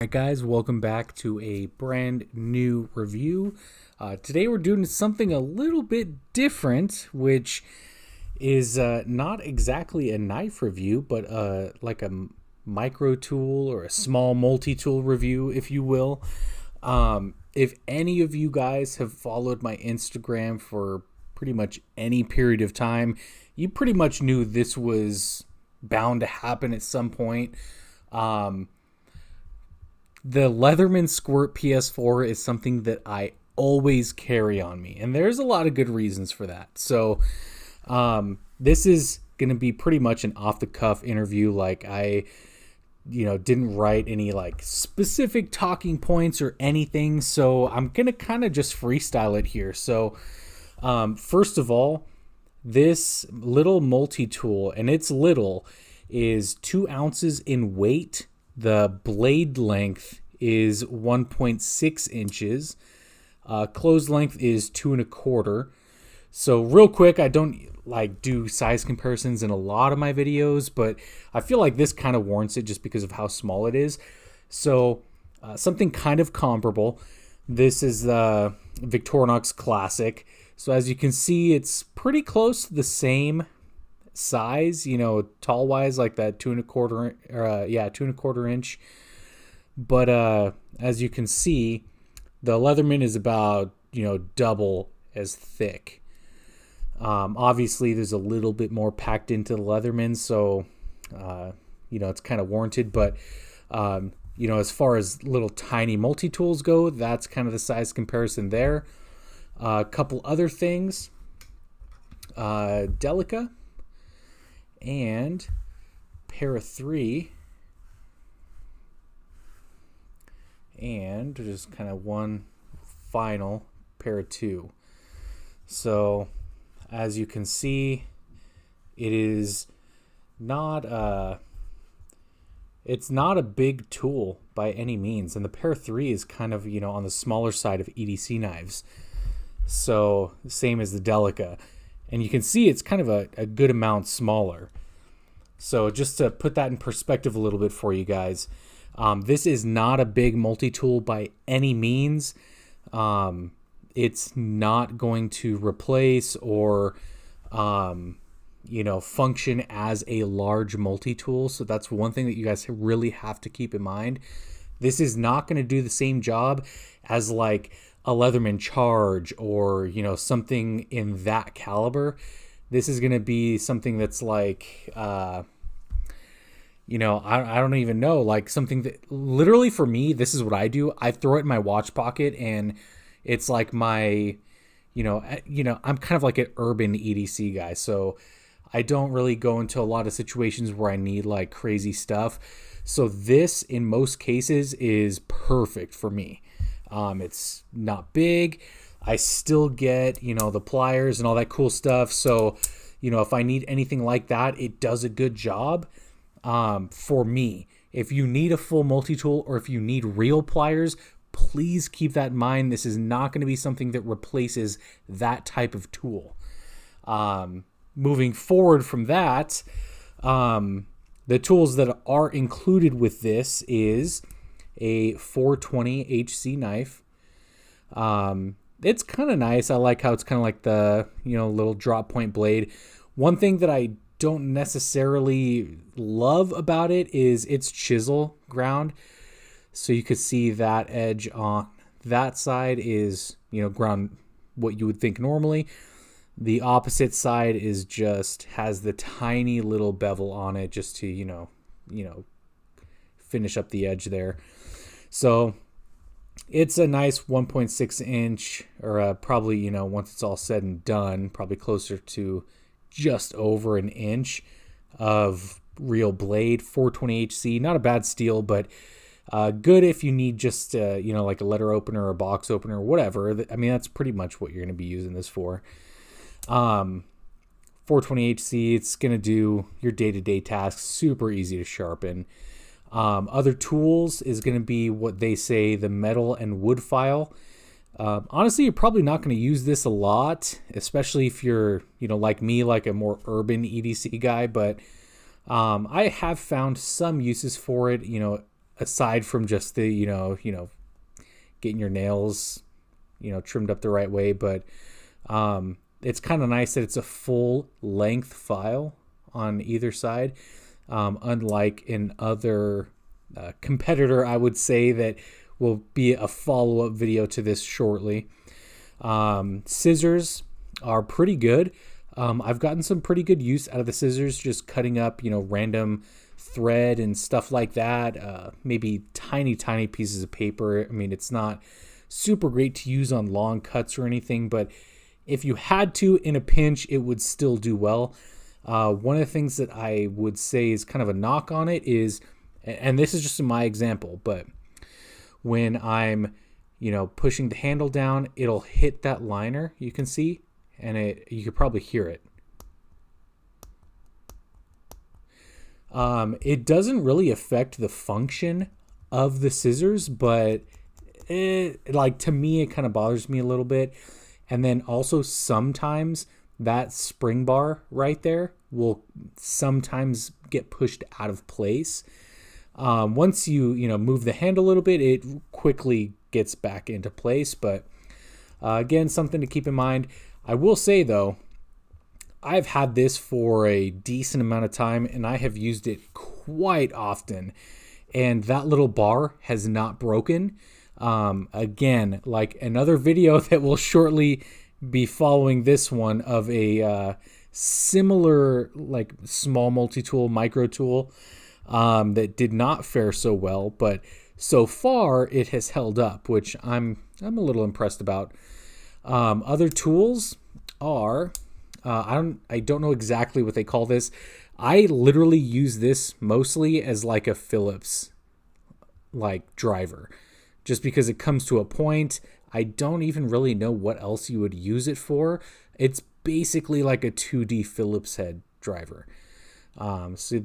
Alright guys, welcome back to a brand new review. Today we're doing something a little bit different, which is not exactly a knife review, but like a micro tool or a small multi-tool review, if you will. If any of you guys have followed my Instagram for pretty much any period of time, you pretty much knew this was bound to happen at some point. The Leatherman Squirt PS4 is something that I always carry on me, and there's a lot of good reasons for that. So this is going to be pretty much an off-the-cuff interview. Like I didn't write any like specific talking points or anything, so I'm going to kind of just freestyle it here. So first of all, this little multi-tool, and it's little, is 2 ounces in weight. The blade length is 1.6 inches. Closed length is 2 1/4. So real quick, I don't like do size comparisons in a lot of my videos, but I feel like this kind of warrants it just because of how small it is. So something kind of comparable. This is the Victorinox Classic. So as you can see, it's pretty close to the same size, tall wise, like that 2 1/4 2 1/4 inch. But as you can see, the Leatherman is about double as thick. Obviously there's a little bit more packed into the Leatherman, so it's kind of warranted. But as far as little tiny multi-tools go, that's kind of the size comparison there. A couple other things, Delica and Para 3, and just kind of one final Para 2. So as you can see, it is not it's not a big tool by any means, and the Para 3 is kind of on the smaller side of EDC knives, so same as the Delica. And you can see it's kind of a good amount smaller. So just to put that in perspective a little bit for you guys, this is not a big multi-tool by any means. It's not going to replace or, function as a large multi-tool. So that's one thing that you guys really have to keep in mind. This is not going to do the same job as like a Leatherman Charge or something in that caliber. This is going to be something that's like I don't even know, like something that literally, for me, this is what I do. I throw it in my watch pocket, and it's like my I'm kind of like an urban EDC guy, so I don't really go into a lot of situations where I need like crazy stuff. So this in most cases is perfect for me. It's not big. I still get, the pliers and all that cool stuff. So, if I need anything like that, it does a good job for me. If you need a full multi-tool or if you need real pliers, please keep that in mind. This is not going to be something that replaces that type of tool. Moving forward from that, the tools that are included with this is a 420 HC knife. It's kind of nice. I like how it's kind of like the little drop point blade. One thing that I don't necessarily love about it is its chisel ground. So you could see that edge on that side is ground what you would think normally. The opposite side is just has the tiny little bevel on it just to finish up the edge there. So it's a nice 1.6 inch, or probably, once it's all said and done, probably closer to just over an inch of real blade. 420 HC, not a bad steel, but good if you need just, like a letter opener or a box opener or whatever. I mean, that's pretty much what you're going to be using this for. 420 HC, it's going to do your day-to-day tasks super easy to sharpen. Other tools is going to be what they say the metal and wood file. Honestly, you're probably not going to use this a lot, especially if you're, like me, like a more urban EDC guy. But I have found some uses for it. aside from just the, getting your nails, trimmed up the right way. But it's kind of nice that it's a full length file on either side. Unlike in other competitor, I would say that will be a follow-up video to this shortly. Scissors are pretty good. I've gotten some pretty good use out of the scissors, just cutting up, random thread and stuff like that. Maybe tiny pieces of paper. I mean, it's not super great to use on long cuts or anything, but if you had to in a pinch, it would still do well. One of the things that I would say is kind of a knock on it is, and this is just in my example, but when I'm, pushing the handle down, it'll hit that liner, you can see, and you could probably hear it. It doesn't really affect the function of the scissors, but to me, it kind of bothers me a little bit. And then also sometimes that spring bar right there will sometimes get pushed out of place. Once you move the hand a little bit, it quickly gets back into place. But again, something to keep in mind. I will say though, I've had this for a decent amount of time and I have used it quite often, and that little bar has not broken. Again, like another video that will shortly be following this one of a similar like small multi-tool, micro tool that did not fare so well, but so far it has held up, which I'm a little impressed about. Other tools are I don't know exactly what they call this. I literally use this mostly as like a Phillips like driver, just because it comes to a point. I don't even really know what else you would use it for. It's basically like a 2D Phillips head driver. So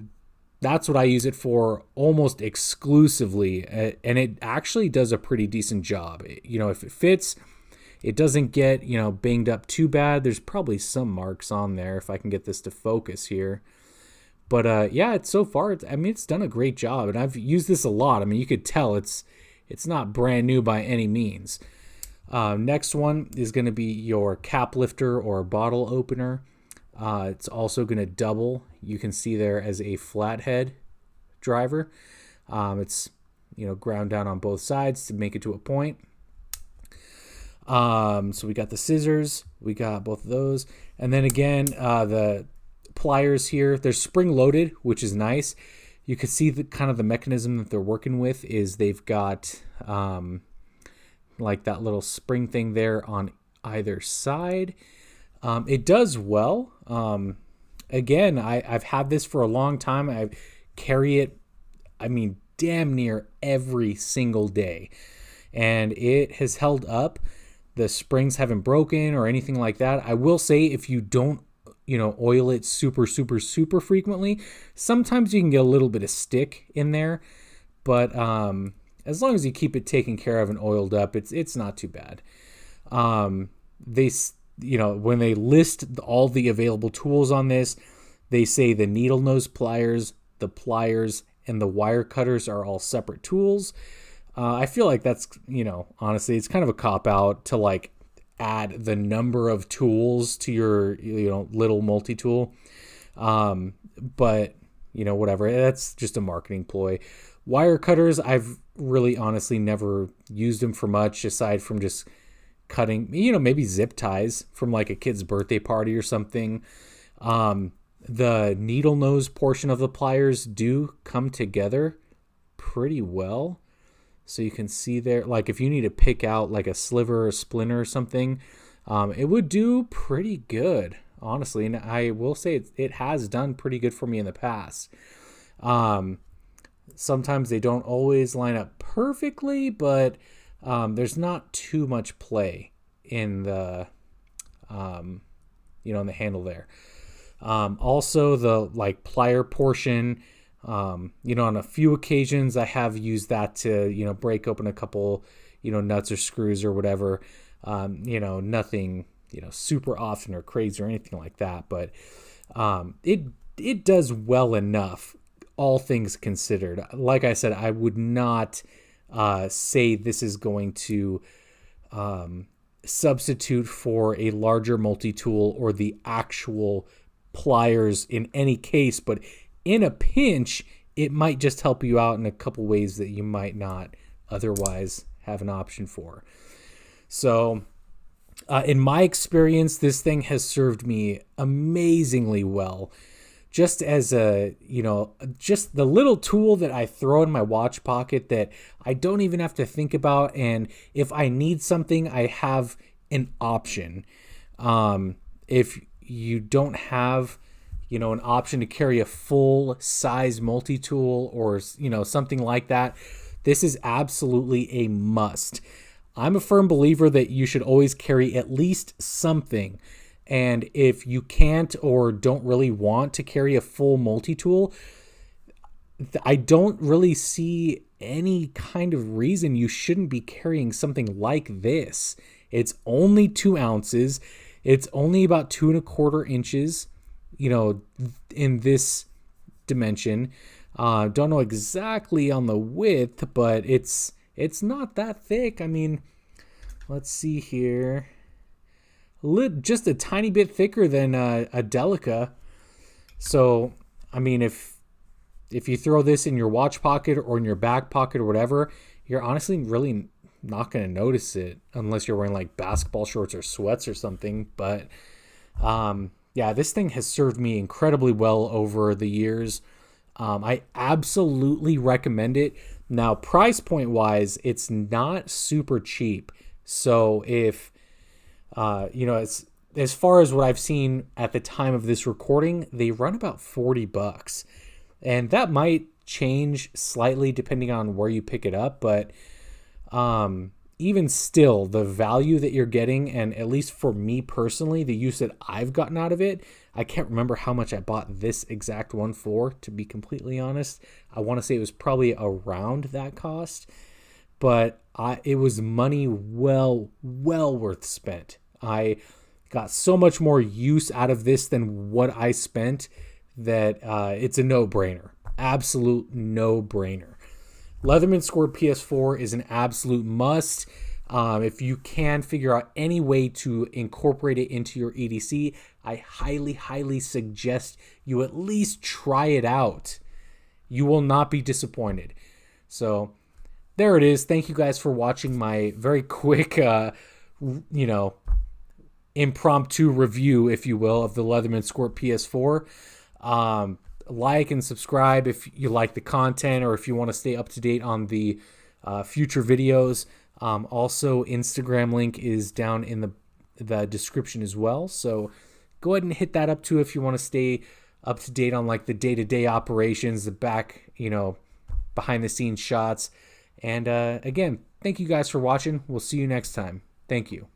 that's what I use it for almost exclusively. And it actually does a pretty decent job. If it fits, it doesn't get, banged up too bad. There's probably some marks on there if I can get this to focus here. But yeah, it's done a great job. And I've used this a lot. I mean, you could tell it's not brand new by any means. Next one is going to be your cap lifter or bottle opener. It's also going to double. You can see there as a flathead driver. It's ground down on both sides to make it to a point. So we got the scissors, we got both of those, and then again the pliers here. They're spring loaded, which is nice. You can see the kind of the mechanism that they're working with is they've got like that little spring thing there on either side. It does well. Again, I've had this for a long time. I carry it, damn near every single day, and it has held up. The springs haven't broken or anything like that. I will say if you don't, oil it super frequently, sometimes you can get a little bit of stick in there. But as long as you keep it taken care of and oiled up, it's not too bad. When they list all the available tools on this, they say the needle nose pliers, the pliers, and the wire cutters are all separate tools. I feel like that's, honestly, it's kind of a cop-out to like add the number of tools to your, little multi-tool. But, whatever. That's just a marketing ploy. Wire cutters, I've really honestly never used them for much aside from just cutting, maybe zip ties from like a kid's birthday party or something. The needle nose portion of the pliers do come together pretty well. So you can see there, like if you need to pick out like a sliver or a splinter or something, it would do pretty good, honestly. And I will say it has done pretty good for me in the past. Sometimes they don't always line up perfectly, but there's not too much play in the, in the handle there. Also the like plier portion, on a few occasions I have used that to, break open a couple, nuts or screws or whatever. Nothing, super often or crazy or anything like that, but it does well enough. all things considered. Like I said, I would not say this is going to substitute for a larger multi-tool or the actual pliers in any case, but in a pinch, it might just help you out in a couple ways that you might not otherwise have an option for. So in my experience, this thing has served me amazingly well. Just as a, just the little tool that I throw in my watch pocket that I don't even have to think about. And if I need something, I have an option. If you don't have, an option to carry a full size multi-tool or, something like that, this is absolutely a must. I'm a firm believer that you should always carry at least something. And if you can't or don't really want to carry a full multi-tool, I don't really see any kind of reason you shouldn't be carrying something like this. It's only 2 ounces. It's only about 2¼ inches, in this dimension. Don't know exactly on the width, but it's not that thick. I mean, let's see here. Just a tiny bit thicker than a Delica. So, I mean, if you throw this in your watch pocket or in your back pocket or whatever, you're honestly really not going to notice it unless you're wearing like basketball shorts or sweats or something. But yeah, this thing has served me incredibly well over the years. I absolutely recommend it. Now, price point wise, it's not super cheap. So if as far as what I've seen at the time of this recording, they run about $40, and that might change slightly depending on where you pick it up. But even still, the value that you're getting, and at least for me personally, the use that I've gotten out of it, I can't remember how much I bought this exact one for, to be completely honest. I want to say it was probably around that cost, but it was money well worth spent. I got so much more use out of this than what I spent that it's a no-brainer. Absolute no-brainer. Leatherman Squirt PS4 is an absolute must. If you can figure out any way to incorporate it into your EDC, I highly suggest you at least try it out. You will not be disappointed. So there it is. Thank you guys for watching my very quick, impromptu review, if you will, of the Leatherman Squirt PS4. Like and subscribe if you like the content or if you want to stay up to date on the future videos. Also, Instagram link is down in the description as well. So go ahead and hit that up too if you want to stay up to date on like the day-to-day operations, the back, behind the scenes shots. And again, thank you guys for watching. We'll see you next time. Thank you.